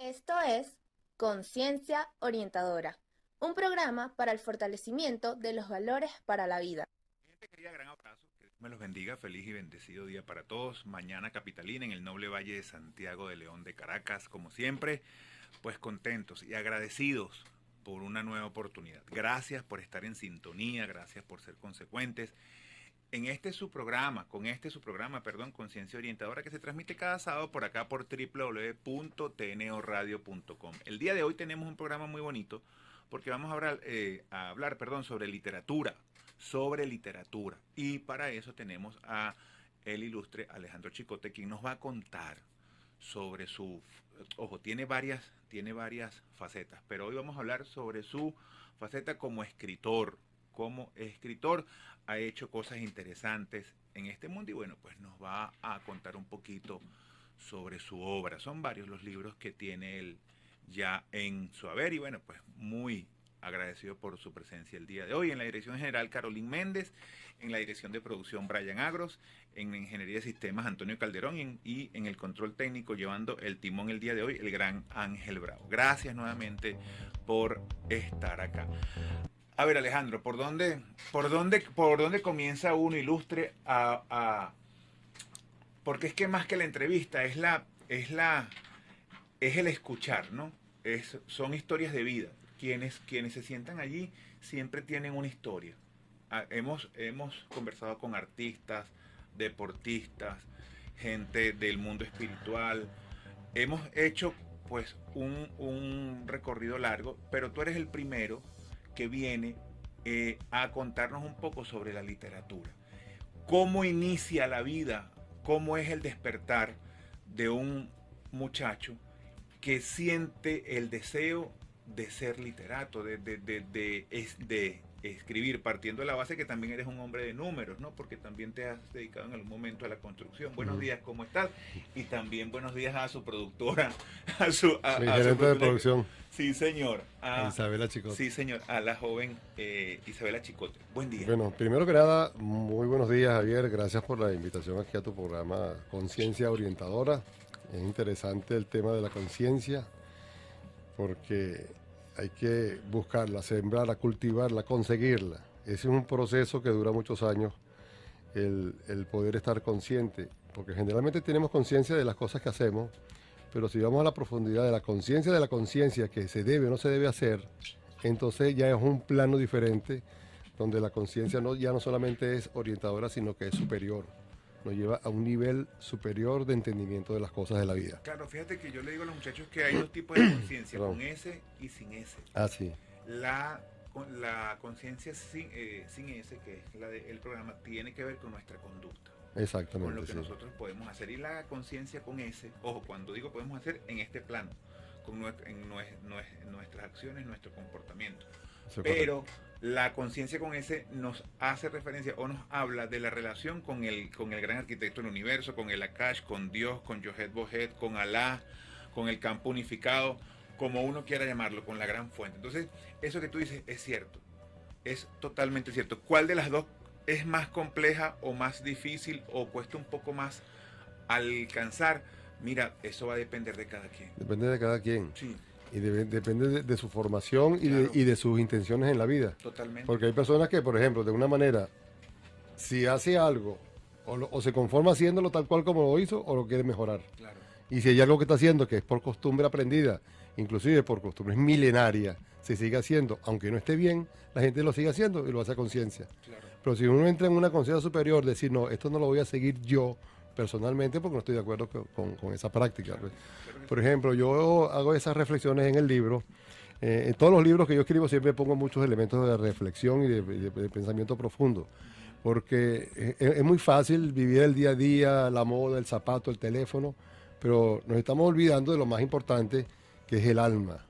Esto es Conciencia Orientadora, un programa para el fortalecimiento de los valores para la vida. Gente querida, gran abrazo. Que Dios me los bendiga. Feliz y bendecido día para todos. Mañana capitalina en el noble valle de Santiago de León de Caracas, como siempre, pues contentos y agradecidos por una nueva oportunidad. Gracias por estar en sintonía, gracias por ser consecuentes. En su programa, perdón, Conciencia Orientadora, que se transmite cada sábado por acá por www.tnoradio.com. El día de hoy tenemos un programa muy bonito porque vamos a hablar, perdón, sobre literatura. Y para eso tenemos a el ilustre Alejandro Chicote, quien nos va a contar sobre ojo, tiene varias facetas, pero hoy vamos a hablar sobre su faceta como escritor. Como escritor ha hecho cosas interesantes en este mundo y bueno, pues nos va a contar un poquito sobre su obra. Son varios los libros que tiene él ya en su haber y bueno, pues muy agradecido por su presencia el día de hoy. En la dirección general, Carolín Méndez, en la dirección de producción, Brian Agros, en Ingeniería de Sistemas, Antonio Calderón y en el control técnico, llevando el timón el día de hoy, el gran Ángel Bravo. Gracias nuevamente por estar acá. A ver, Alejandro, ¿por dónde comienza uno ilustre porque es que más que la entrevista es el escuchar, ¿no? Son historias de vida. Quienes se sientan allí siempre tienen una historia. Hemos conversado con artistas, deportistas, gente del mundo espiritual. Hemos hecho pues un recorrido largo, pero tú eres el primero que viene a contarnos un poco sobre la literatura. ¿Cómo inicia la vida? ¿Cómo es el despertar de un muchacho que siente el deseo de ser literato, de escribir, partiendo de la base que también eres un hombre de números, ¿no? Porque también te has dedicado en algún momento a la construcción. Buenos días, ¿cómo estás? Y también buenos días a su productora, Mi a su gerente de productora. producción, Sí, señor. Isabela Chicote. Sí, señor. A la joven Isabela Chicote. Buen día. Bueno, primero que nada, muy buenos días, Javier. Gracias por la invitación aquí a tu programa Conciencia Orientadora. Es interesante el tema de la conciencia porque hay que buscarla, sembrarla, cultivarla, conseguirla. Ese es un proceso que dura muchos años, el poder estar consciente, porque generalmente tenemos conciencia de las cosas que hacemos, pero si vamos a la profundidad de la conciencia que se debe o no se debe hacer, entonces ya es un plano diferente, donde la conciencia ya no solamente es orientadora, sino que es superior. Nos lleva a un nivel superior de entendimiento de las cosas de la vida. Claro, fíjate que yo le digo a los muchachos que hay dos tipos de conciencia, Perdón. con S y sin S. Ah, sí, La conciencia sin S, que es la del programa, tiene que ver con nuestra conducta, con lo exactamente, que sí. nosotros podemos hacer. Y la conciencia con S, ojo, cuando digo podemos hacer en este plano, en nuestras acciones, nuestro comportamiento. Eso es Pero correcto. la conciencia con ese nos hace referencia o nos habla de la relación con el gran arquitecto del universo, con el Akash, con Dios, con Yohed Bohed, con Alá, con el campo unificado, como uno quiera llamarlo, con la gran fuente. Entonces, eso que tú dices es cierto, es totalmente cierto. ¿Cuál de las dos es más compleja o más difícil o cuesta un poco más alcanzar? Mira, eso va a depender de cada quien. Depende de cada quien. Sí, Y depende de su formación claro, y de sus intenciones en la vida. totalmente. Porque hay personas que, por ejemplo, de una manera, si hace algo o se conforma haciéndolo tal cual como lo hizo o lo quiere mejorar. Claro, Y si hay algo que está haciendo que es por costumbre aprendida, inclusive por costumbres millenarias, se sigue haciendo, aunque no esté bien, la gente lo sigue haciendo y lo hace a conciencia. claro. Pero si uno entra en una conciencia superior, decir, no, esto no lo voy a seguir yo personalmente porque no estoy de acuerdo con esa práctica. Pues. Claro que Por sí. ejemplo, yo hago esas reflexiones en el libro. En todos los libros que yo escribo siempre pongo muchos elementos de reflexión y de pensamiento profundo, porque es muy fácil vivir el día a día, la moda, el zapato, el teléfono, pero nos estamos olvidando de lo más importante, que es el alma,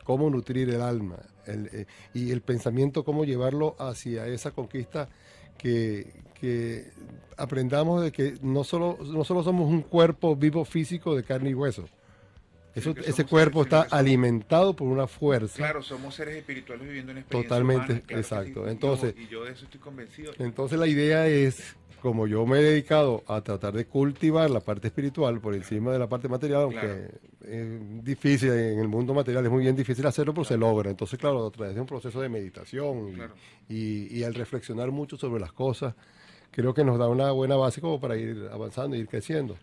cómo nutrir el alma y el pensamiento, cómo llevarlo hacia esa conquista que aprendamos de que no solo somos un cuerpo vivo físico de carne y hueso, sino que ese somos cuerpo seres, sino está que somos, alimentado por una fuerza. claro, somos seres espirituales viviendo una experiencia Totalmente, humana, claro que sí. exacto. Ojo, Entonces, y yo de eso estoy convencido. la idea es, como yo me he dedicado a tratar de cultivar la parte espiritual por Claro, encima de la parte material, claro, aunque es difícil en el mundo material, es muy bien difícil hacerlo, pero se claro, logra. Entonces, claro, claro, a través de un proceso de meditación claro. y al reflexionar mucho sobre las cosas, creo que nos da una buena base como para ir avanzando y ir creciendo.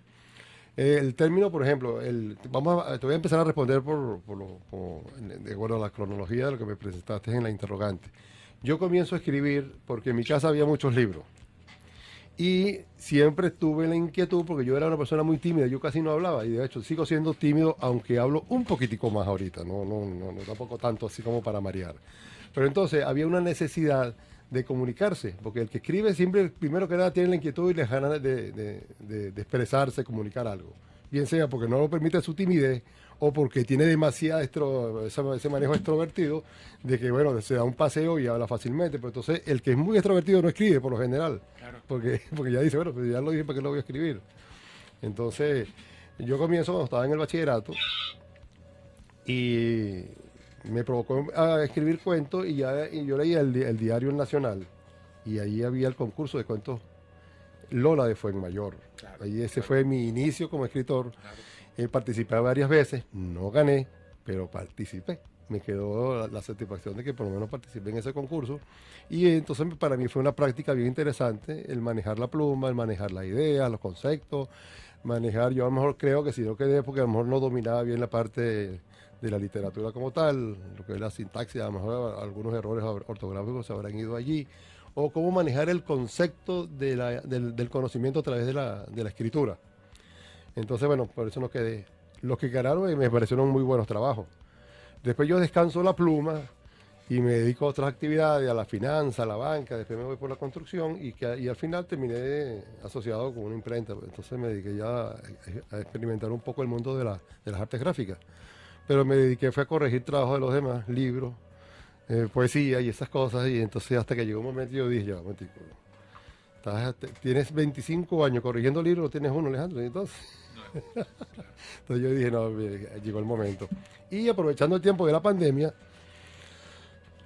El término, por ejemplo, te voy a empezar a responder de acuerdo a la cronología de lo que me presentaste en la interrogante. Yo comienzo a escribir porque en mi casa había muchos libros y siempre tuve la inquietud porque yo era una persona muy tímida, yo casi no hablaba y de hecho sigo siendo tímido aunque hablo un poquitico más ahorita, no tampoco tanto así como para marear. Pero entonces había una necesidad de comunicarse, porque el que escribe siempre, primero que nada, tiene la inquietud y las ganas de expresarse, comunicar algo. Bien sea porque no lo permite su timidez o porque tiene demasiado ese manejo extrovertido de que, bueno, se da un paseo y habla fácilmente. Pero entonces, el que es muy extrovertido no escribe por lo general, Claro. porque ya dice, bueno, pues ya lo dije, ¿para qué lo voy a escribir? Entonces, yo comienzo cuando estaba en el bachillerato y me provocó a escribir cuentos y yo leía el diario El Nacional y ahí había el concurso de cuentos Lola de Fuenmayor. Claro, Ahí ese claro, fue mi inicio como escritor. claro. Participé varias veces, no gané, pero participé. Me quedó la satisfacción de que por lo menos participé en ese concurso. Y entonces para mí fue una práctica bien interesante el manejar la pluma, el manejar la idea, los conceptos, manejar, yo a lo mejor creo que si no quedé porque a lo mejor no dominaba bien la parte de la literatura como tal, lo que es la sintaxis, a lo mejor algunos errores ortográficos se habrán ido allí, o cómo manejar el concepto del conocimiento a través de la escritura. Entonces, bueno, por eso no quedé. Los que ganaron me parecieron muy buenos trabajos. Después yo descanso la pluma y me dedico a otras actividades, a la finanza, a la banca, después me voy por la construcción y al final terminé asociado con una imprenta. Entonces me dediqué ya a experimentar un poco el mundo de las artes gráficas. Pero me dediqué fue a corregir trabajo de los demás, libros, poesía y esas cosas. Y entonces hasta que llegó un momento yo dije, ya, un momentico, tienes 25 años corrigiendo libros, no tienes uno, Alejandro. Y No, claro. entonces yo dije, no, llegó el momento. Y aprovechando el tiempo de la pandemia,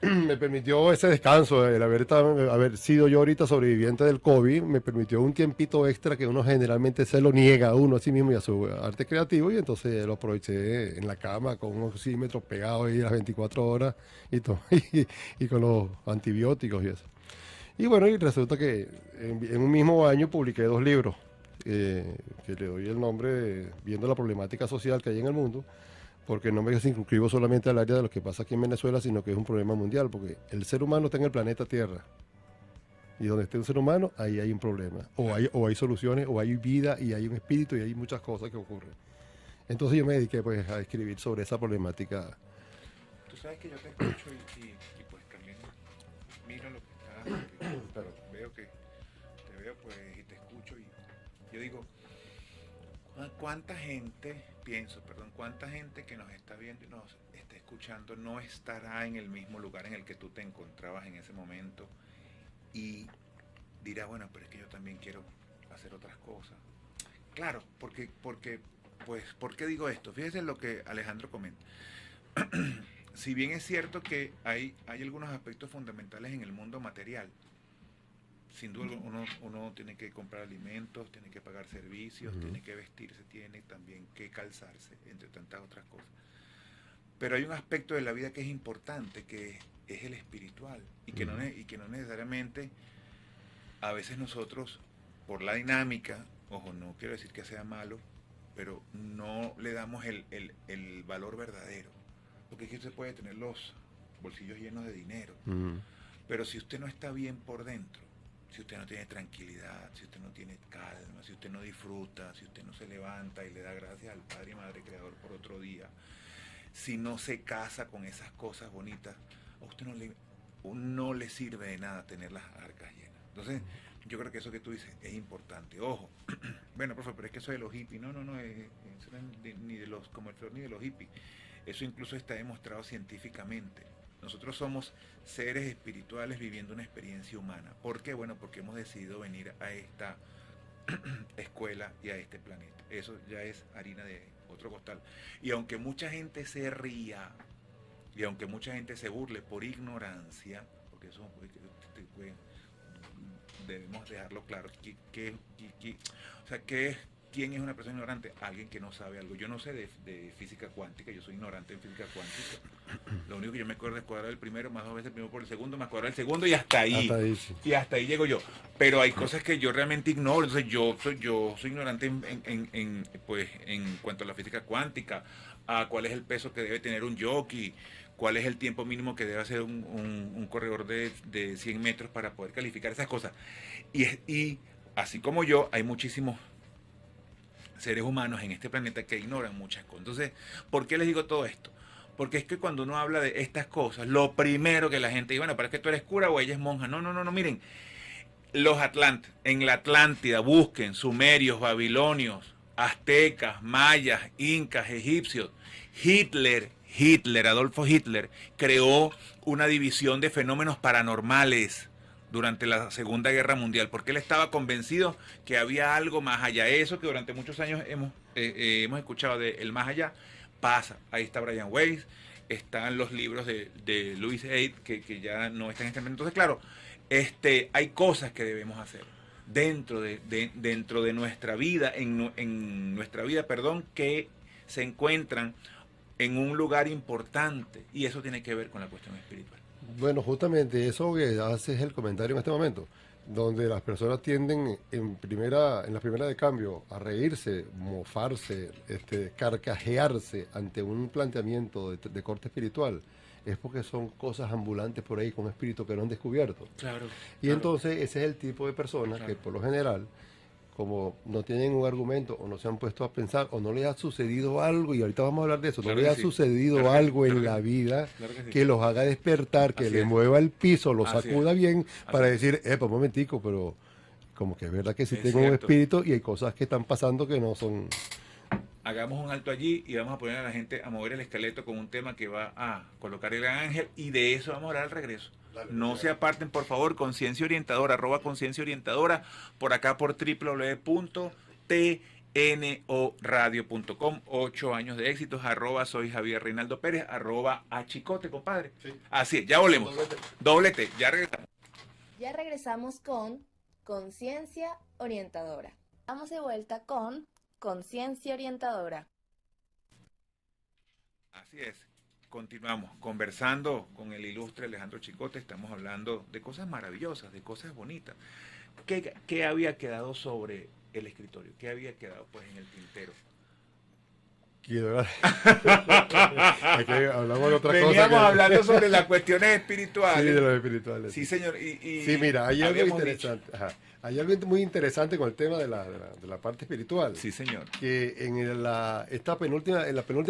me permitió ese descanso, el haber sido yo ahorita sobreviviente del COVID, me permitió un tiempito extra que uno generalmente se lo niega a uno a sí mismo y a su arte creativo, y entonces lo aproveché en la cama con un oxímetro pegado ahí las 24 horas y con los antibióticos y eso. Y bueno, y resulta que en un mismo año publiqué 2 libros, que le doy el nombre de Viendo la problemática social que hay en el mundo, porque no me circunscribo solamente al área de lo que pasa aquí en Venezuela, sino que es un problema mundial, porque el ser humano está en el planeta Tierra. Y donde esté un ser humano, ahí hay un problema. O hay soluciones, o hay vida, y hay un espíritu, y hay muchas cosas que ocurren. Entonces yo me dediqué pues a escribir sobre esa problemática. Tú sabes que yo te escucho y pues también miro lo que estás, Pero, veo que te veo pues y te escucho y yo digo, ¿cuánta gente, pienso, perdón, cuánta gente que nos está viendo y nos está escuchando no estará en el mismo lugar en el que tú te encontrabas en ese momento y dirá, bueno, pero es que yo también quiero hacer otras cosas? Claro, pues, ¿por qué digo esto? Fíjese lo que Alejandro comenta. Si bien es cierto que hay algunos aspectos fundamentales en el mundo material, sin duda uno tiene que comprar alimentos, tiene que pagar servicios, tiene que vestirse, tiene también que calzarse, entre tantas otras cosas. Pero hay un aspecto de la vida que es importante, que es el espiritual, y que no necesariamente a veces nosotros, por la dinámica, ojo, no quiero decir que sea malo, pero no le damos el valor verdadero. Porque es que usted puede tener los bolsillos llenos de dinero, pero si usted no está bien por dentro, si usted no tiene tranquilidad, si usted no tiene calma, si usted no disfruta, si usted no se levanta y le da gracias al Padre y Madre Creador por otro día, si no se casa con esas cosas bonitas, a usted no le sirve de nada tener las arcas llenas. Entonces, yo creo que eso que tú dices es importante. Ojo, bueno, profe, pero es que eso de los hippies, no, eso no es ni de los como el flor ni de los hippies. Eso incluso está demostrado científicamente. Nosotros somos seres espirituales viviendo una experiencia humana. ¿Por qué? Bueno, porque hemos decidido venir a esta escuela y a este planeta. Eso ya es harina de otro costal. Y aunque mucha gente se ría, y aunque mucha gente se burle por ignorancia, porque eso debemos dejarlo claro, o sea, ¿quién es una persona ignorante? Alguien que no sabe algo. Yo no sé de física cuántica, yo soy ignorante en física cuántica. Lo único que yo me acuerdo es cuadrar el primero, más 2 veces el primero por el segundo, más cuadrar el segundo y hasta ahí. Hasta ahí, sí. Y hasta ahí llego yo. Pero hay cosas que yo realmente ignoro. Entonces yo soy ignorante pues, en cuanto a la física cuántica, a cuál es el peso que debe tener un jockey, cuál es el tiempo mínimo que debe hacer un corredor de 100 metros para poder calificar esas cosas. Y así como yo, hay muchísimos seres humanos en este planeta que ignoran muchas cosas. Entonces, ¿por qué les digo todo esto? Porque es que cuando uno habla de estas cosas, lo primero que la gente dice, bueno, pero es que tú eres cura o ella es monja. No, miren, los Atlantes, en la Atlántida, busquen sumerios, babilonios, aztecas, mayas, incas, egipcios. Adolfo Hitler, creó una división de fenómenos paranormales durante la Segunda Guerra Mundial, porque él estaba convencido que había algo más allá. Eso que durante muchos años hemos escuchado de el más allá, pasa. Ahí está Brian Weiss, están los libros de Louis Hay, que ya no están en este momento. Entonces, claro, hay cosas que debemos hacer dentro de nuestra vida, en nuestra vida, que se encuentran en un lugar importante, y eso tiene que ver con la cuestión espiritual. Bueno, justamente eso que haces el comentario en este momento, donde las personas tienden en la primera de cambio a reírse, mofarse, carcajearse ante un planteamiento de corte espiritual, es porque son cosas ambulantes por ahí con espíritu que no han descubierto. Claro. Y entonces ese es el tipo de personas que por lo general, como no tienen un argumento o no se han puesto a pensar o no les ha sucedido algo, y ahorita vamos a hablar de eso, no les ha sucedido algo en la vida que los haga despertar, que les mueva el piso, los sacuda bien para decir, pues un momentico, pero como que es verdad que sí tengo un espíritu y hay cosas que están pasando que no son... Hagamos un alto allí y vamos a poner a la gente a mover el esqueleto con un tema que va a colocar el gran ángel, y de eso vamos a hablar al regreso. No se aparten, por favor. Conciencia Orientadora, @Conciencia Orientadora, por acá por www.tnoradio.com. 8 años de éxitos, @soy Javier Reinaldo Pérez, @achicote, compadre. Sí. Así es, ya volvemos. Doblete, ya regresamos. Ya regresamos con Conciencia Orientadora. Vamos de vuelta con Conciencia Orientadora. Así es. Continuamos conversando con el ilustre Alejandro Chicote. Estamos hablando de cosas maravillosas, de cosas bonitas. ¿Qué había quedado sobre el escritorio? ¿Qué había quedado pues en el tintero? Es que hablamos de otra cosa. Veníamos hablando sobre las cuestiones espirituales. Sí, de los espirituales. Sí, señor. Sí, mira, hay algo interesante. Hay algo muy interesante con el tema de la parte espiritual. Sí, señor. Que en la penúltima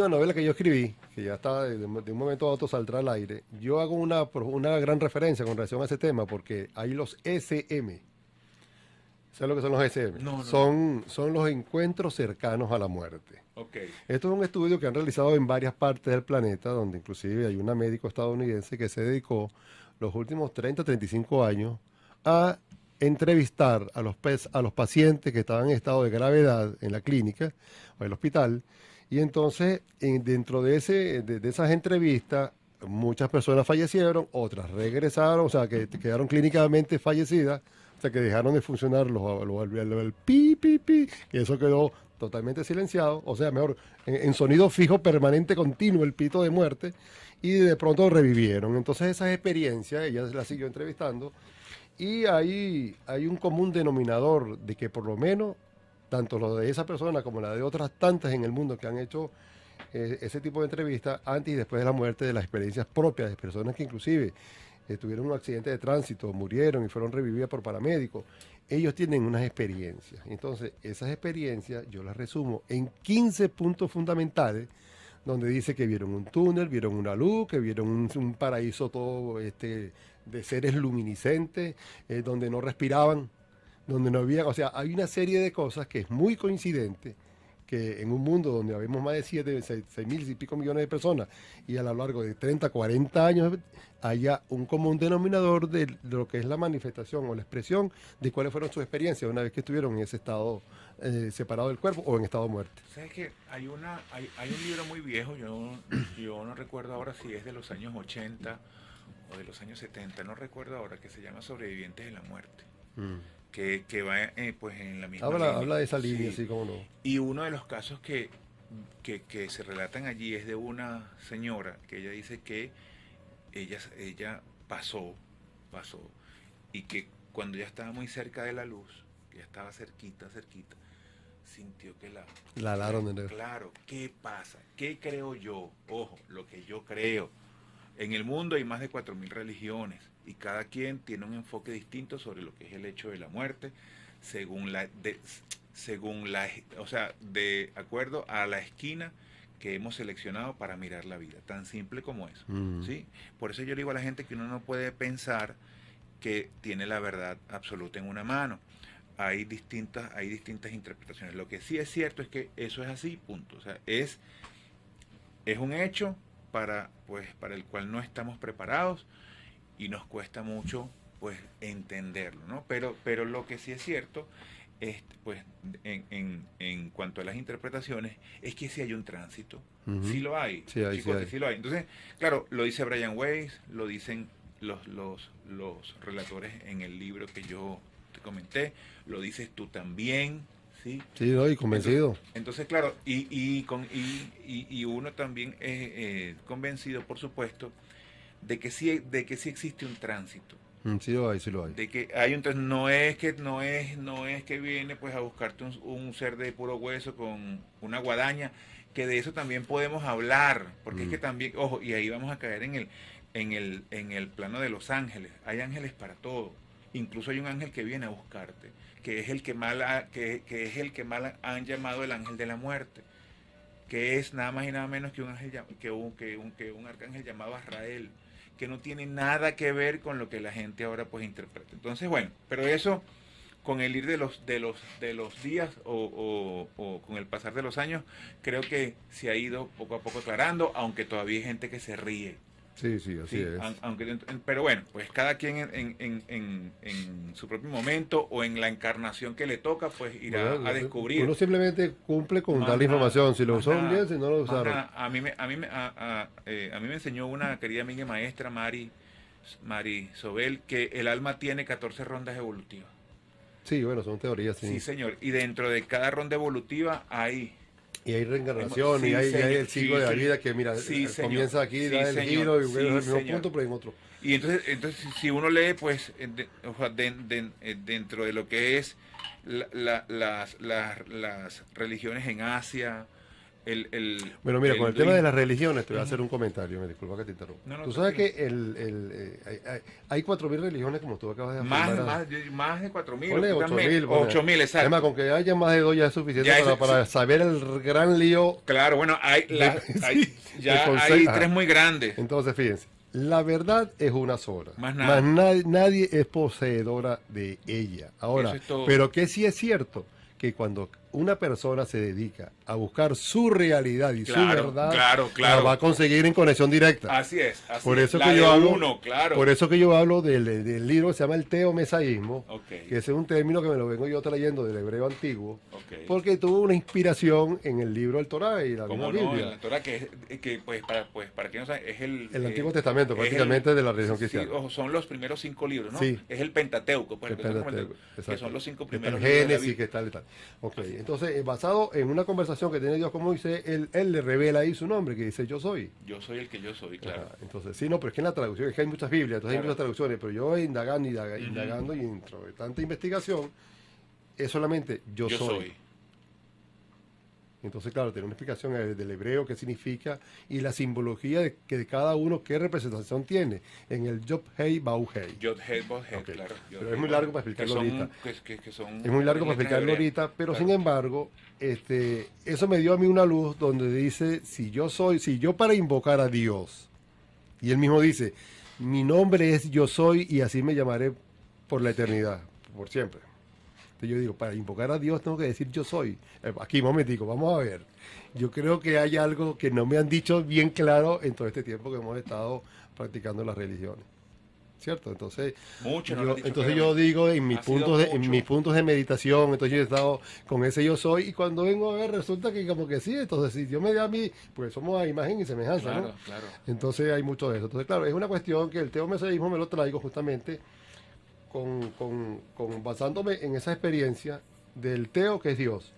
novela que yo escribí, que ya está de un momento a otro saldrá al aire, yo hago una gran referencia con relación a ese tema, porque hay los SM. ¿Sabes lo que son los SM? No. Son los encuentros cercanos a la muerte. Okay. Esto es un estudio que han realizado en varias partes del planeta, donde inclusive hay una médico estadounidense que se dedicó los últimos 35 años a entrevistar a los pacientes que estaban en estado de gravedad en la clínica o en el hospital, y entonces dentro de esas entrevistas muchas personas fallecieron, otras regresaron, o sea que quedaron clínicamente fallecidas, o sea que dejaron de funcionar el pi, que eso quedó totalmente silenciado, o sea, mejor, en sonido fijo permanente continuo, el pito de muerte, y de pronto revivieron. Entonces esas experiencias, ella la siguió entrevistando, y hay un común denominador de que por lo menos, tanto lo de esa persona como la de otras tantas en el mundo que han hecho ese tipo de entrevistas antes y después de la muerte, de las experiencias propias de personas que inclusive tuvieron un accidente de tránsito, murieron y fueron revividas por paramédicos. Ellos tienen unas experiencias. Entonces, esas experiencias yo las resumo en 15 puntos fundamentales, donde dice que vieron un túnel, vieron una luz, que vieron un paraíso todo de seres luminiscentes, donde no respiraban, donde no había, o sea, hay una serie de cosas que es muy coincidente que en un mundo donde habemos más de 6 mil y pico millones de personas y a lo largo de 30, 40 años haya un común denominador de lo que es la manifestación o la expresión de cuáles fueron sus experiencias una vez que estuvieron en ese estado separado del cuerpo o en estado de muerte. ¿Sabes qué? Hay un libro muy viejo, yo no recuerdo ahora si es de los años 80 o de los años 70, no recuerdo ahora, que se llama Sobrevivientes de la Muerte. Que va pues en la misma línea. Habla de esa línea, Sí. sí, como no. Y uno de los casos que se relatan allí es de una señora que ella dice que ella pasó, y que cuando ya estaba muy cerca de la luz, que ya estaba cerquita, sintió que La alaron de negro. Claro, ¿qué pasa? ¿Qué creo yo? Ojo, lo que yo creo. En el mundo hay más de 4.000 religiones y cada quien tiene un enfoque distinto sobre lo que es el hecho de la muerte, o sea, de acuerdo a la esquina que hemos seleccionado para mirar la vida, tan simple como eso, ¿sí? Por eso yo le digo a la gente que uno no puede pensar que tiene la verdad absoluta en una mano. Hay distintas interpretaciones. Lo que sí es cierto es que eso es así, punto. O sea, es un hecho para el cual no estamos preparados y nos cuesta mucho pues entenderlo, ¿no? Pero lo que sí es cierto pues en cuanto a las interpretaciones es que sí hay un tránsito. Sí lo hay, Sí hay, chicos, sí hay. sí lo hay. Entonces, claro, lo dice Brian Weiss, lo dicen los relatores en el libro que yo te comenté, lo dices tú también, ¿sí? Sí, no, y convencido. Entonces, claro, y uno también es convencido, por supuesto, de que sí existe un tránsito. Sí lo hay, sí lo hay. De que hay no es que viene pues a buscarte un ser de puro hueso con una guadaña, que de eso también podemos hablar, porque es que también, ojo, y ahí vamos a caer en el plano de los ángeles. Hay ángeles para todo. Incluso hay un ángel que viene a buscarte, que es el que mal han llamado el ángel de la muerte, que es nada más y nada menos que un ángel que un arcángel llamado Azrael, que no tiene nada que ver con lo que la gente ahora pues interpreta. Entonces, bueno, pero eso con el ir de los días o con el pasar de los años, creo que se ha ido poco a poco aclarando, aunque todavía hay gente que se ríe. Sí, sí, así es. Pero bueno, pues cada quien en su propio momento o en la encarnación que le toca, pues irá a descubrir. Uno simplemente cumple con Más darle nada, información, si lo más usaron nada, bien, si no lo más usaron. nada. A mí me enseñó una querida amiga y maestra, Mari Sobel, que el alma tiene 14 rondas evolutivas. Sí, bueno, son teorías, sí. Sí, señor. Y dentro de cada ronda evolutiva hay... Y hay reencarnación, Sí, y hay señor, el ciclo de la sí, vida que, mira, sí, señor, comienza aquí, sí, da el señor, giro y sí, vuelve al mismo señor. punto, pero en otro. Y entonces si uno lee, pues, dentro de lo que es las religiones en Asia, Bueno, mira, con el tema hinduismo. de las religiones, te voy a hacer un comentario, me disculpa que te interrumpa. No, Tú sabes tranquilo. que hay 4.000 religiones, como tú acabas de Más afirmar. de 4.000. Ponle 8.000. 8.000, exacto. Además, con que haya más de 2 ya es suficiente Ya eso- para saber el gran lío. Claro, bueno, Sí, ya el concepto, hay ajá. 3 muy grandes. Entonces, fíjense, la verdad es una sola. Más nada. Nadie es poseedora de ella. Ahora, Eso es todo. pero que sí es cierto que cuando una persona se dedica a buscar su realidad y su verdad, claro. la va a conseguir en conexión directa. Así es. Por eso La que de yo hablo, uno, claro. por eso que yo hablo del libro que se llama el teomesaísmo, Ok. que ese es un término que me lo vengo yo trayendo del hebreo antiguo, Ok. porque tuvo una inspiración en el libro del Torá y la misma ¿Cómo no? Biblia. En la Torah, que para quien no sabe, es El Antiguo Testamento, es prácticamente, de la religión sí, cristiana. ojo, son los primeros 5 libros, ¿no? Sí. Es el Pentateuco, pues, El que son como Pentateuco, que exacto. son los 5 Que está primeros el libros de la Génesis, Biblia. que tal y tal. Ok, entonces, basado en una conversación que tiene Dios con Moisés, él le revela ahí su nombre, que dice yo soy. Yo soy el que yo soy, claro. Ajá, entonces, sí, no, pero es que en la traducción, es que hay muchas Biblias, entonces hay Claro. muchas traducciones, pero yo indagando y dentro de tanta investigación, es solamente yo soy. Entonces, claro, tiene una explicación del hebreo, qué significa, y la simbología de cada uno, qué representación tiene, en el Yod Hei Bau Hei. Yod Heh, Vod Heh, Ok. claro. Pero es muy largo para explicarlo ahorita. Que son Es muy largo para letras explicarlo hebreas. ahorita, pero Claro. sin embargo, eso me dio a mí una luz donde dice, si yo para invocar a Dios, y él mismo dice, mi nombre es yo soy y así me llamaré por la eternidad, por siempre. Entonces yo digo, para invocar a Dios tengo que decir yo soy. Aquí, un momentico, vamos a ver. Yo creo que hay algo que no me han dicho bien claro en todo este tiempo que hemos estado practicando las religiones. ¿Cierto? Entonces, Mucho, no lo han dicho entonces yo claramente. digo en mis Ha sido puntos en mucho. mis puntos de meditación, entonces yo he estado con ese yo soy, y cuando vengo a ver resulta que como que sí, entonces si Dios me da a mí, pues somos a imagen y semejanza, Claro, ¿no? claro. Entonces hay mucho de eso. Entonces, claro, es una cuestión que el teomesaísmo me lo traigo justamente basándome en esa experiencia del teo, que es Dios,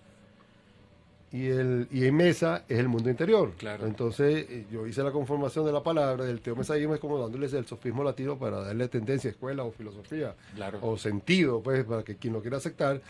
y en mesa es el mundo interior. Claro. Entonces, yo hice la conformación de la palabra del teomesaísmo, es como dándoles el sofismo latino para darle tendencia, escuela o filosofía, Claro. o sentido, pues, para que quien lo quiera aceptar,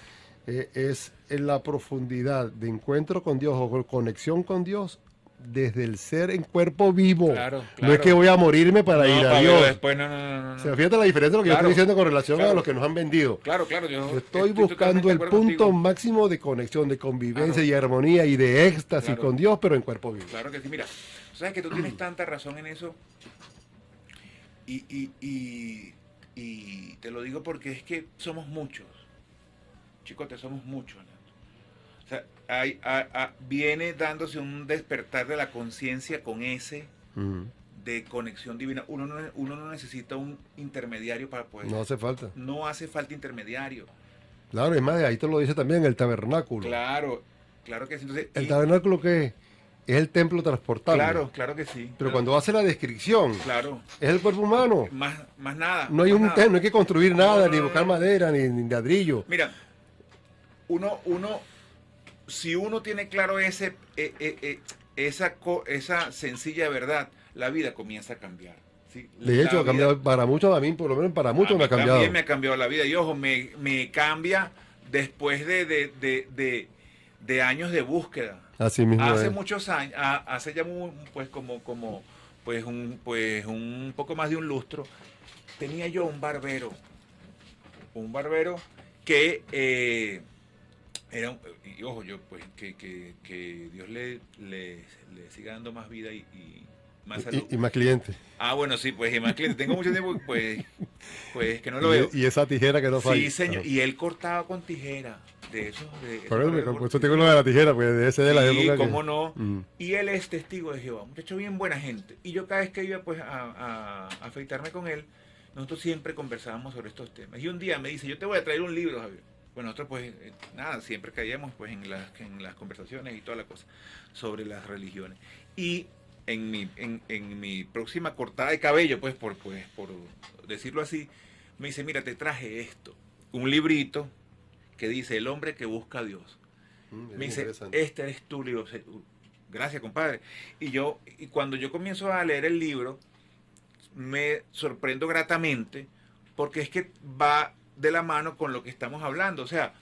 es en la profundidad de encuentro con Dios o conexión con Dios desde el ser en cuerpo vivo. Claro, No es claro. que voy a morirme para ir a para Dios. verlo después, no, no, no, no, O sea, no. fíjate la diferencia de lo que yo Claro, estoy diciendo con relación a claro. lo que nos han vendido. Claro, yo Yo estoy totalmente buscando de el acuerdo punto contigo. máximo de conexión, de convivencia Claro. y armonía y de éxtasis Claro. con Dios, pero en cuerpo vivo. Claro que sí, mira, sabes que tú tienes tanta razón en eso y te lo digo porque es que somos muchos, chicote, somos muchos, ¿no? O sea, viene dándose un despertar de la conciencia con ese Mm. de conexión divina. Uno no necesita un intermediario para poder. No hace falta. No hace falta intermediario. Claro, es más, ahí te lo dice también el tabernáculo. Claro, claro que sí. Entonces, ¿El tabernáculo qué es? Es el templo transportable. claro que sí. Pero cuando hace la descripción, Claro, es el cuerpo humano. más nada. No hay más un nada. no hay que construir nada, No, ni no, buscar no. madera, ni ladrillo. Mira, si uno tiene claro esa sencilla verdad, la vida comienza a cambiar. ¿sí? De La hecho, ha vida- cambiado para muchos, a mí por lo menos para muchos a me ha mí cambiado. También me ha cambiado la vida. Y ojo, me cambia después de años de búsqueda. Así mismo Hace es. muchos años, hace ya pues un poco más de un lustro, tenía yo un barbero que y ojo, yo pues que Dios le siga dando más vida y más salud. Y más clientes. Bueno, sí, pues y más clientes. Tengo mucho tiempo, pues que no lo veo. Y esa tijera que no falla. Sí, señor. Ajá. Y él cortaba con tijera de esos. Por eso tengo lo de la tijera, porque debe ser de la Sí, época cómo que... no. Mm. Y él es testigo de Jehová, muchacho bien buena gente. Y yo cada vez que iba pues a afeitarme con él, nosotros siempre conversábamos sobre estos temas. Y un día me dice, yo te voy a traer un libro, Javier. Bueno, nosotros pues nada, siempre caíamos pues en las conversaciones y toda la cosa sobre las religiones. Y en mi próxima cortada de cabello, pues por decirlo así, me dice, mira, te traje esto, un librito que dice El hombre que busca a Dios. Es Me dice, interesante. este eres tu libro. Gracias, compadre. Y cuando yo comienzo a leer el libro, me sorprendo gratamente porque es que va de la mano con lo que estamos hablando. O sea,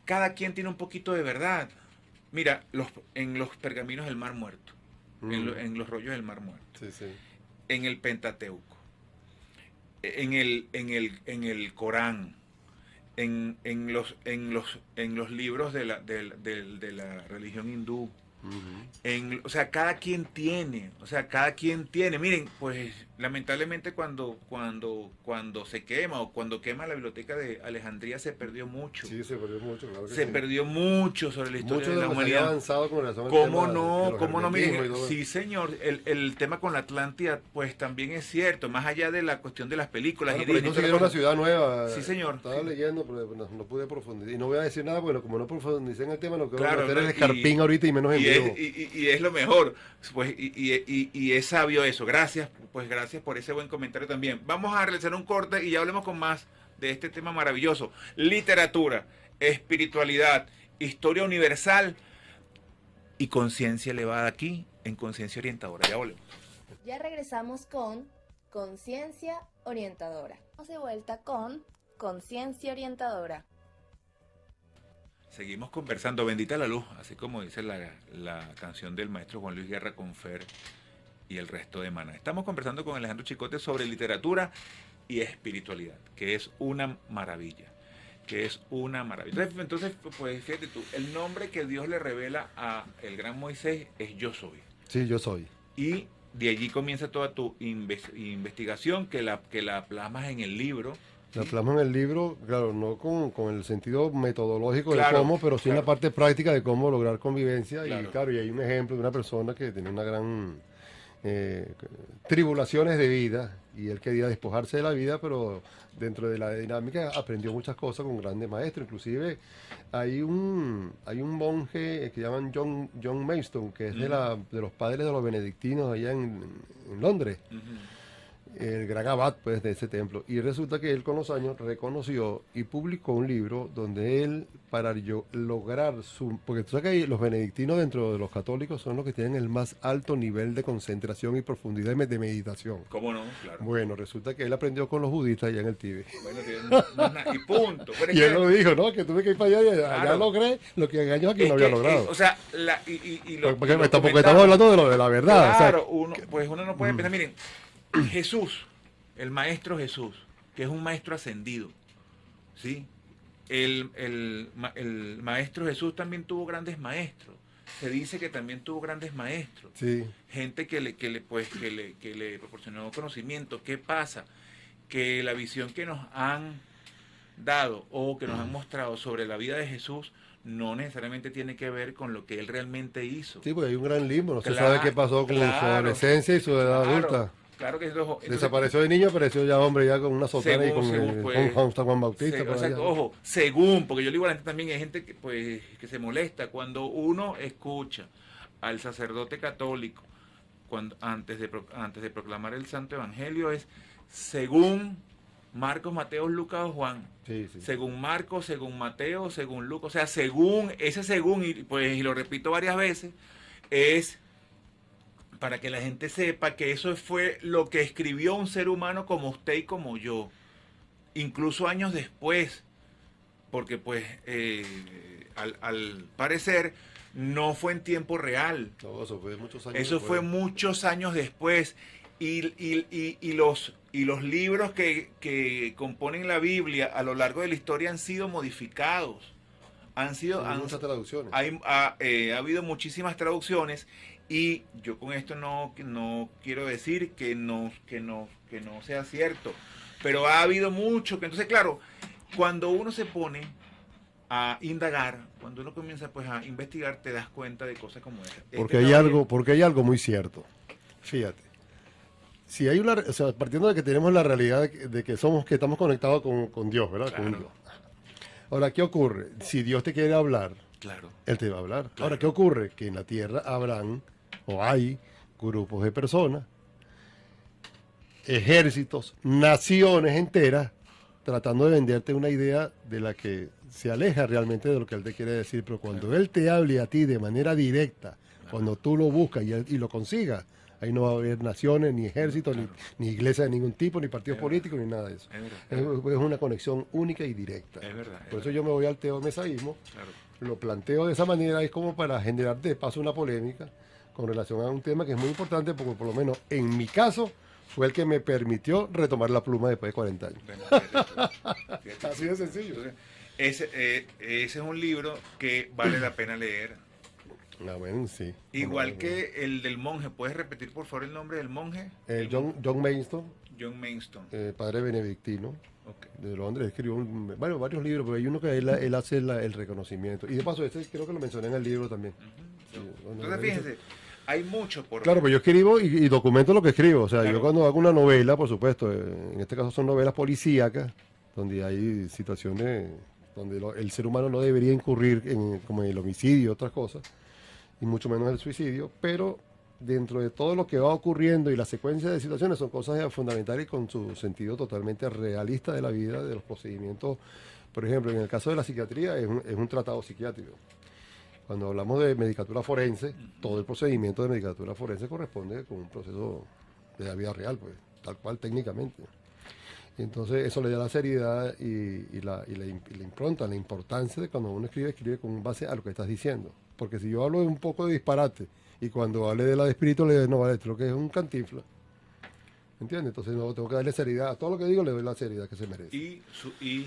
cada quien tiene un poquito de verdad. Mira, en los pergaminos del Mar Muerto, en los rollos del Mar Muerto, Sí, sí. en el Pentateuco, en el Corán, en los libros de la religión hindú. Ujú. O sea, cada quien tiene. Miren, pues lamentablemente cuando se quema o cuando quema la biblioteca de Alejandría se perdió mucho. Sí, se perdió mucho, claro que Se sí. perdió mucho sobre la historia Mucho de de la lo que se había humanidad. avanzado con relación al ¿Cómo tema de no? los ¿Cómo no? hermetismos Miren, y todo sí, eso. señor, el tema con la Atlántida, pues también es cierto, más allá de la cuestión de las películas Bueno, y por ahí Disney, toda la consiguieron una cosa. ciudad nueva. Sí, señor. Estaba leyendo, pero no pude profundizar. Y no voy a decir nada, bueno, como no profundicé en el tema, no quiero Claro, meter no, el escarpín ahorita y menos en y vivo. y es lo mejor, pues, y es sabio eso. Gracias por ese buen comentario también. Vamos a realizar un corte y ya hablemos con más de este tema maravilloso. Literatura, espiritualidad, historia universal y conciencia elevada aquí en Conciencia Orientadora. Ya volvemos. Ya regresamos con Conciencia Orientadora. Vamos de vuelta con Conciencia Orientadora. Seguimos conversando, bendita la luz, así como dice la canción del maestro Juan Luis Guerra con Fer y el resto de Maná. Estamos conversando con Alejandro Chicote sobre literatura y espiritualidad, que es una maravilla. Entonces, pues fíjate tú, el nombre que Dios le revela a el gran Moisés es Yo Soy. Sí, yo soy. Y de allí comienza toda tu investigación que la plasmas en el libro, La plasma en el libro, claro, no con el sentido metodológico Claro, de cómo, pero sí en la claro. parte práctica de cómo lograr convivencia. Claro. Y claro, y hay un ejemplo de una persona que tiene una gran tribulaciones de vida y él quería despojarse de la vida, pero dentro de la dinámica aprendió muchas cosas con grandes maestros. Inclusive hay un monje que llaman John Maidstone, que es de los padres de los benedictinos allá en Londres, el gran abad pues de ese templo, y resulta que él con los años reconoció y publicó un libro donde él para lograr porque tú sabes que los benedictinos dentro de los católicos son los que tienen el más alto nivel de concentración y profundidad de meditación. ¿Cómo no? Claro. Bueno, resulta que él aprendió con los budistas allá en el Tíbet. Bueno, y punto. Pero es Y que- él lo dijo, ¿no? Que tuve que ir para allá y allá Claro. logré lo que en años aquí es no había que, logrado. o sea, Porque estamos hablando de lo de la verdad. Claro, o uno no puede pensar, miren, Jesús, el maestro Jesús, que es un maestro ascendido, ¿sí? El maestro Jesús también tuvo grandes maestros. Se dice que también tuvo grandes maestros. sí. Gente que le proporcionó conocimiento. ¿Qué pasa? Que la visión que nos han dado o que nos han mostrado sobre la vida de Jesús no necesariamente tiene que ver con lo que él realmente hizo. Sí, porque hay un gran limbo, no se Claro, sabe qué pasó con su adolescencia y su edad adulta. Claro que entonces, Desapareció de niño, apareció ya hombre, ya con una sotana y con Juan Bautista. por allá. ojo, según, porque yo le digo a la gente también, hay gente que, pues, que se molesta cuando uno escucha al sacerdote católico antes de proclamar el Santo Evangelio, es según Marcos, Mateo, Lucas o Juan. Sí, sí. Según Marcos, según Mateo, según Lucas. O sea, según, y lo repito varias veces, es para que la gente sepa que eso fue lo que escribió un ser humano como usted y como yo. Incluso años después, porque pues al parecer no fue en tiempo real. No, eso fue muchos años Eso después. fue muchos años después. Y los libros que componen la Biblia a lo largo de la historia han sido modificados. Hay muchas traducciones. Ha habido muchísimas traducciones y yo con esto no quiero decir que no sea cierto, pero ha habido mucho que entonces claro, cuando uno se pone a indagar, cuando uno comienza pues a investigar, te das cuenta de cosas como esta. Porque hay algo muy cierto. Fíjate. Si hay partiendo de que tenemos la realidad de que estamos conectados con Dios, ¿verdad? Claro. Con Dios. Ahora, ¿qué ocurre? Si Dios te quiere hablar, Claro. Él te va a hablar. Claro. Ahora, ¿qué ocurre? Que en la tierra habrán o hay grupos de personas, ejércitos, naciones enteras, tratando de venderte una idea de la que se aleja realmente de lo que Él te quiere decir. Pero cuando Él te hable a ti de manera directa, cuando tú lo buscas y lo consigas, ahí no va a haber naciones, ni ejércitos, ni iglesias de ningún tipo, ni partidos políticos, ni nada de eso. Es Es una conexión única y directa. Es verdad. Por eso yo me voy al teomesaísmo, Claro. lo planteo de esa manera, es como para generar de paso una polémica con relación a un tema que es muy importante, porque por lo menos en mi caso fue el que me permitió retomar la pluma después de 40 años. Bueno, fíjate. Así de sencillo. Entonces, ese es un libro que vale la pena leer. Ah, bueno, sí. Igual que el del monje. ¿Puedes repetir por favor el nombre del monje? John Maidstone, John Maidstone. padre benedictino Ok. de Londres, escribió varios libros, pero hay uno que él hace el reconocimiento. Y de paso, este creo que lo mencioné en el libro también. Sí, bueno, Entonces fíjense, hay mucho por Claro, pues yo escribo y documento lo que escribo. O sea, Claro. yo cuando hago una novela, por supuesto, en este caso son novelas policíacas, donde hay situaciones donde el ser humano no debería incurrir como en el homicidio y otras cosas, y mucho menos el suicidio, pero dentro de todo lo que va ocurriendo y la secuencia de situaciones son cosas fundamentales con su sentido totalmente realista de la vida, de los procedimientos. Por ejemplo, en el caso de la psiquiatría es un tratado psiquiátrico. Cuando hablamos de medicatura forense, todo el procedimiento de medicatura forense corresponde con un proceso de la vida real, pues, tal cual técnicamente. Y entonces eso le da la seriedad y la impronta, la importancia de cuando uno escribe con base a lo que estás diciendo. Porque si yo hablo de un poco de disparate y cuando hable de la de espíritu le digo, no, vale, esto es lo que es un cantinfla. ¿entiendes? Entonces no tengo que darle seriedad. A todo lo que digo le doy la seriedad que se merece. Y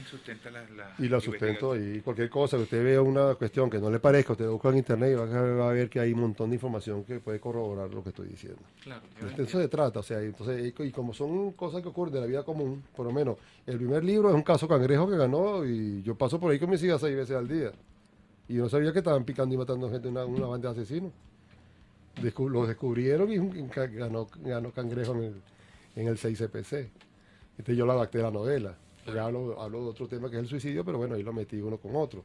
sustenta la Y lo sustento, y cualquier cosa que usted vea una cuestión que no le parezca, usted busca en internet y va a ver que hay un montón de información que puede corroborar lo que estoy diciendo. Claro, De eso se trata, o sea, entonces, y como son cosas que ocurren de la vida común, por lo menos, el primer libro es un caso cangrejo que ganó y yo paso por ahí con mis hijas 6 veces al día. Y yo no sabía que estaban picando y matando gente en una banda de asesinos. Lo descubrieron y ganó cangrejo en el 6CPC. Yo lo adapté a la novela. Porque hablo de otro tema que es el suicidio, pero bueno, ahí lo metí uno con otro.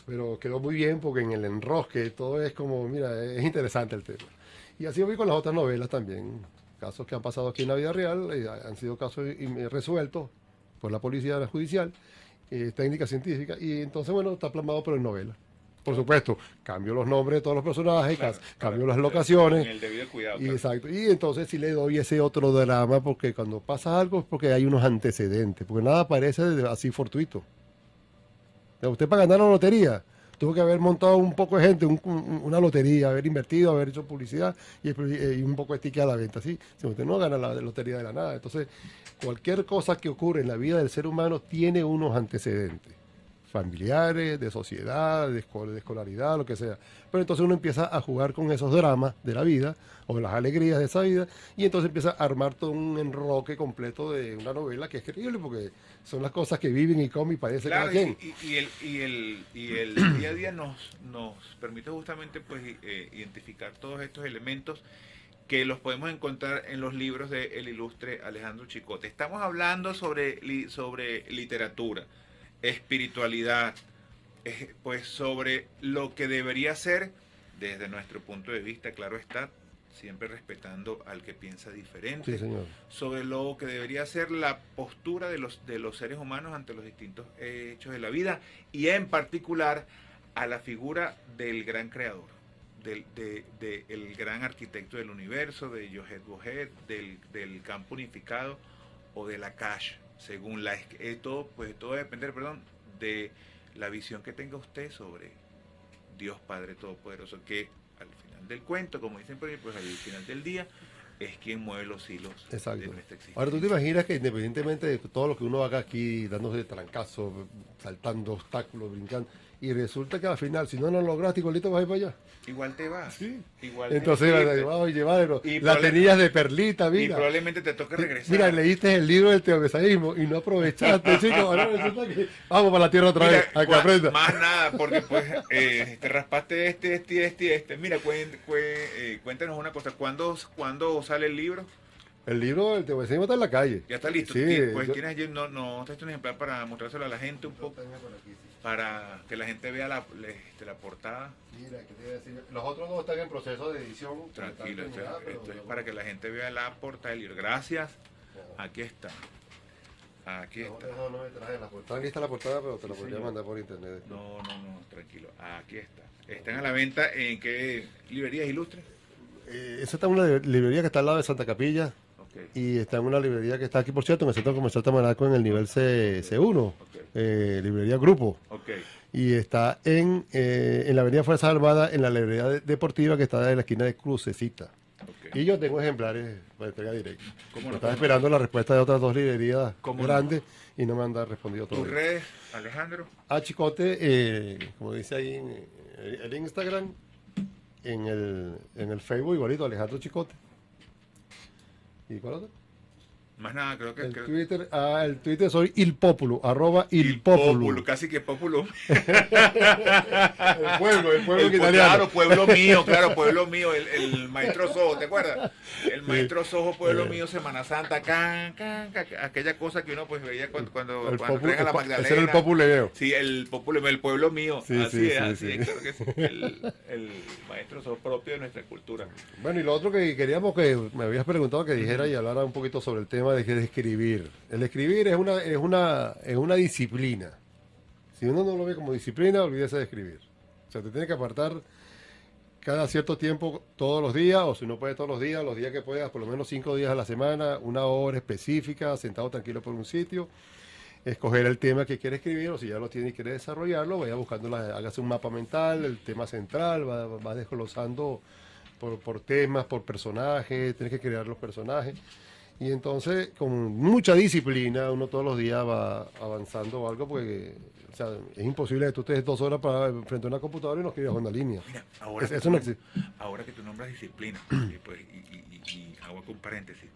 Pero quedó muy bien porque en el enrosque todo es como, mira, es interesante el tema. Y así voy con las otras novelas también. Casos que han pasado aquí en la vida real, han sido casos resueltos por la policía judicial, técnica científica, y entonces, bueno, está plasmado pero en novela. Por supuesto, cambio los nombres de todos los personajes, cambio las locaciones. En el debido cuidado. Y, exacto. Y entonces sí le doy ese otro drama, porque cuando pasa algo es porque hay unos antecedentes, porque nada parece así fortuito. O sea, usted para ganar la lotería tuvo que haber montado un poco de gente, una lotería, haber invertido, haber hecho publicidad y un poco de ticket a la venta. ¿Sí? Si usted no gana la lotería de la nada. Entonces, cualquier cosa que ocurre en la vida del ser humano tiene unos antecedentes familiares, de sociedad, de escolaridad, lo que sea. Pero entonces uno empieza a jugar con esos dramas de la vida o las alegrías de esa vida y entonces empieza a armar todo un enroque completo de una novela que es creíble porque son las cosas que viven y comen y padecen cada quien. Y el día a día nos permite justamente pues identificar todos estos elementos que los podemos encontrar en los libros del ilustre Alejandro Chicote. Estamos hablando sobre literatura, espiritualidad, pues sobre lo que debería ser desde nuestro punto de vista, claro está, siempre respetando al que piensa diferente, Sí, señor. sobre lo que debería ser la postura de los seres humanos ante los distintos hechos de la vida y en particular a la figura del gran creador, del gran arquitecto del universo, de Yohed Bohed, del campo unificado o de la Akash. Según todo va a depender, de la visión que tenga usted sobre Dios Padre Todopoderoso, que al final del cuento, como dicen por ahí, pues al final del día, es quien mueve los hilos de nuestra existencia. Ahora, ¿tú te imaginas que independientemente de todo lo que uno haga aquí, dándose trancazos, saltando obstáculos, brincando, y resulta que al final, si no lo lograste, igualito vas a ir para allá? Igual te vas. Sí. Igual entonces, y la tenías de perlita, mira. Y probablemente te toque regresar. Mira, leíste el libro del teomesaísmo y no aprovechaste, chicos. Ahora resulta que vamos para la tierra otra vez, a que aprenda. Más nada, porque pues te raspaste este. Mira, cuéntanos una cosa. ¿Cuándo sale el libro? El libro del teomesaísmo está en la calle. Ya está listo. Sí, Pues tienes allí, no traes un ejemplar para mostrárselo a la gente un poco. Para que la gente vea la portada. Mira, ¿qué te iba a decir? Los otros dos están en proceso de edición. Tranquilo, esto es para que la gente vea la portada del libro. Gracias. Aquí está. Aquí está. No me traje la portada. Aquí está la portada, pero te lo podría mandar por internet. No, tranquilo. Aquí está. Están a la venta en qué librerías ilustres. Esa está en una librería que está al lado de Santa Capilla. Okay. Y está en una librería que está aquí, por cierto, en el Centro Comercial Tamanaco, en el nivel C1. Okay. Librería Grupo. Okay. Y está en la Avenida Fuerza Armada, en la librería deportiva que está en la esquina de Crucecita. Okay. Y yo tengo ejemplares para entrega directa. Estaba esperando la respuesta de otras dos librerías grandes y no me han respondido todo. ¿Tus redes, Alejandro? A Chicote, como dice ahí en el Instagram, en el Facebook igualito, Alejandro Chicote. ¿Y cuál otro? Más nada, creo que... El Twitter soy ilpopulo, @ilpopulo. Casi que populo. el pueblo italiano. Claro, pueblo mío, el maestro Sojo, ¿te acuerdas? El maestro Sojo, pueblo mío, Semana Santa, aquella cosa que uno pues veía cuando entrega la Magdalena. Ese era el populeo. Sí, el pueblo mío. Sí, así es, claro que sí. El maestro Sojo propio de nuestra cultura. Bueno, y lo otro que queríamos que me habías preguntado que dijera y hablara un poquito sobre el tema de escribir. El escribir es una disciplina. Si uno no lo ve como disciplina, olvídese de escribir. O sea, te tiene que apartar cada cierto tiempo, todos los días, o si no puedes todos los días que puedas, por lo menos 5 días a la semana, una hora específica, sentado tranquilo por un sitio, escoger el tema que quiere escribir, o si ya lo tiene y quiere desarrollarlo, vaya buscando, hágase un mapa mental, el tema central, va desglosando por temas, por personajes, tienes que crear los personajes. Y entonces, con mucha disciplina, uno todos los días va avanzando o algo, porque o sea, es imposible que tú estés 2 horas frente a una computadora y no escribas una línea. Mira, ahora, Eso no existe. Ahora que tú nombras disciplina, y hago aquí un paréntesis,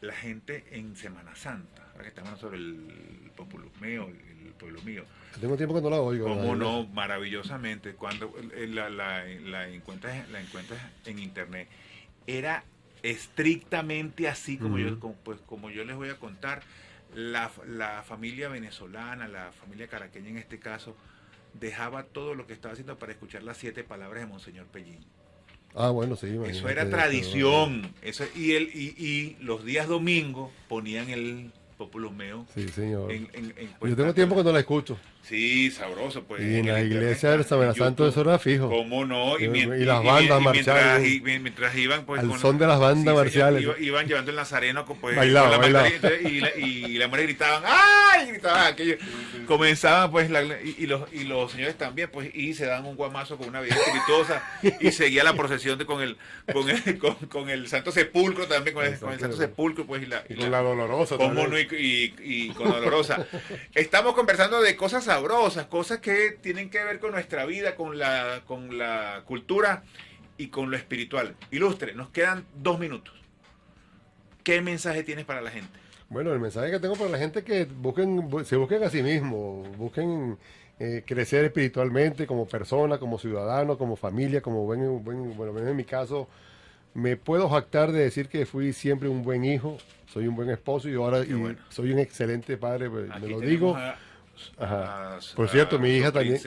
la gente en Semana Santa, ahora que estamos sobre el Populus Mío, el pueblo mío, Tengo tiempo que no la oigo. cómo no, maravillosamente, cuando la encuentras en internet, era estrictamente así como como yo les voy a contar. La familia venezolana, la familia caraqueña en este caso, dejaba todo lo que estaba haciendo para escuchar las 7 palabras de Monseñor Pellín. Ah, bueno, sí. Eso era tradición. Eso, y los días domingos ponían el Populus Meo. Sí, señor. Pues, yo tengo tiempo que no la escucho. Sí, sabroso. Pues, y en la iglesia del Semana Santo eso era fijo. ¿Cómo no? Y las bandas marciales. Mientras iban, pues, al son de las bandas marciales. Iban llevando el nazareno pues, bailaba, con la bailaba. Y las mujeres gritaban, ¡ay! Gritaban aquello. Comenzaban, pues, y los señores también, pues, y se daban un guamazo con una bebida espirituosa y seguía la procesión con el Santo Sepulcro también, con el Santo Sepulcro, pues, y con la Dolorosa. ¿Cómo no? Y con Dolorosa. Estamos conversando de cosas sabrosas, cosas que tienen que ver con nuestra vida, con la cultura y con lo espiritual. Ilustre, nos quedan 2 minutos. ¿Qué mensaje tienes para la gente? Bueno, el mensaje que tengo para la gente es que se busquen a sí mismos, busquen crecer espiritualmente como persona, como ciudadano, como familia, bueno, en mi caso me puedo jactar de decir que fui siempre un buen hijo, soy un buen esposo y ahora bueno. Soy un excelente padre, me lo digo. Por cierto, mi hija también,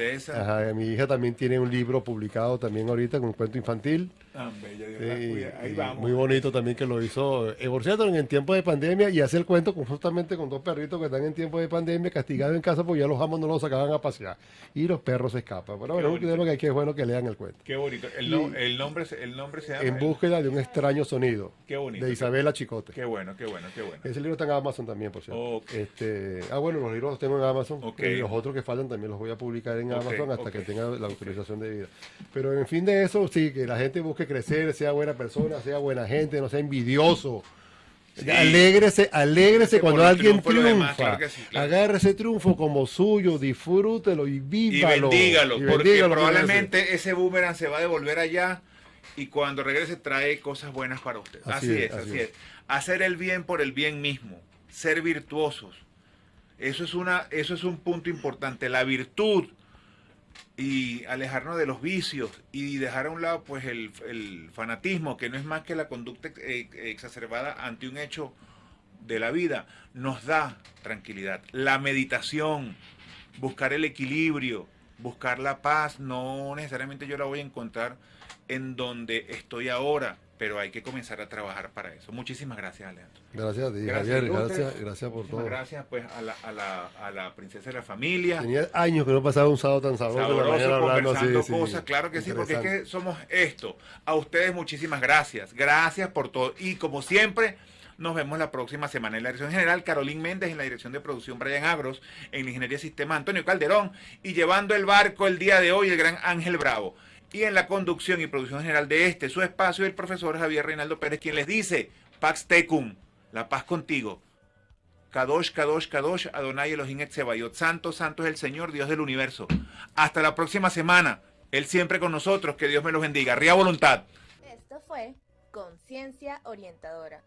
mi hija también tiene un libro publicado también ahorita con un cuento infantil. Ahí vamos. Muy bonito también que lo hizo, por cierto, en tiempo de pandemia, y hace el cuento justamente con 2 perritos que están en tiempo de pandemia castigados en casa porque ya los amos no los sacaban a pasear y los perros se escapan. Pero bueno, creo que aquí es bueno que lean el cuento. Qué bonito. El nombre se llama En búsqueda de un extraño sonido. Qué bonito. De Isabela Chicote. Qué bueno. Ese libro está en Amazon también, por cierto. Okay. Bueno, los libros los tengo en Amazon. Okay. Y los otros que faltan también los voy a publicar en Amazon hasta que tenga la autorización de vida. Pero en fin de eso, sí, que la gente busque crecer, sea buena persona, sea buena gente, no sea envidioso. Sí. Alégrese cuando alguien triunfa. Demás, claro sí, claro. Agarre ese triunfo como suyo, disfrútelo y vívalo. Y bendígalo, porque probablemente ese boomerang se va a devolver allá y cuando regrese trae cosas buenas para usted. Así es. Hacer el bien por el bien mismo, ser virtuosos. Eso es un punto importante, la virtud, y alejarnos de los vicios y dejar a un lado pues el fanatismo, que no es más que la conducta exacerbada ante un hecho de la vida, nos da tranquilidad. La meditación, buscar el equilibrio, buscar la paz, no necesariamente yo la voy a encontrar en donde estoy ahora, pero hay que comenzar a trabajar para eso. Muchísimas gracias, Alejandro. Gracias a ti, Javier. Gracias por todo. Gracias pues a la princesa de la familia. Tenía años que no pasaba un sábado tan sabroso conversando cosas, claro que sí, porque es que somos esto. A ustedes muchísimas gracias. Gracias por todo. Y como siempre, nos vemos la próxima semana. En la dirección general, Carolín Méndez; en la dirección de producción, Brian Agros; en la ingeniería de sistema, Antonio Calderón; y llevando el barco el día de hoy, el gran Ángel Bravo. Y en la conducción y producción general de su espacio, el profesor Javier Reinaldo Pérez, quien les dice, Pax Tecum, la paz contigo. Kadosh, Kadosh, Kadosh, Adonai Elohim et Sebayot. Santo, santo es el Señor, Dios del universo. Hasta la próxima semana. Él siempre con nosotros. Que Dios me los bendiga. Ría voluntad. Esto fue Conciencia Orientadora.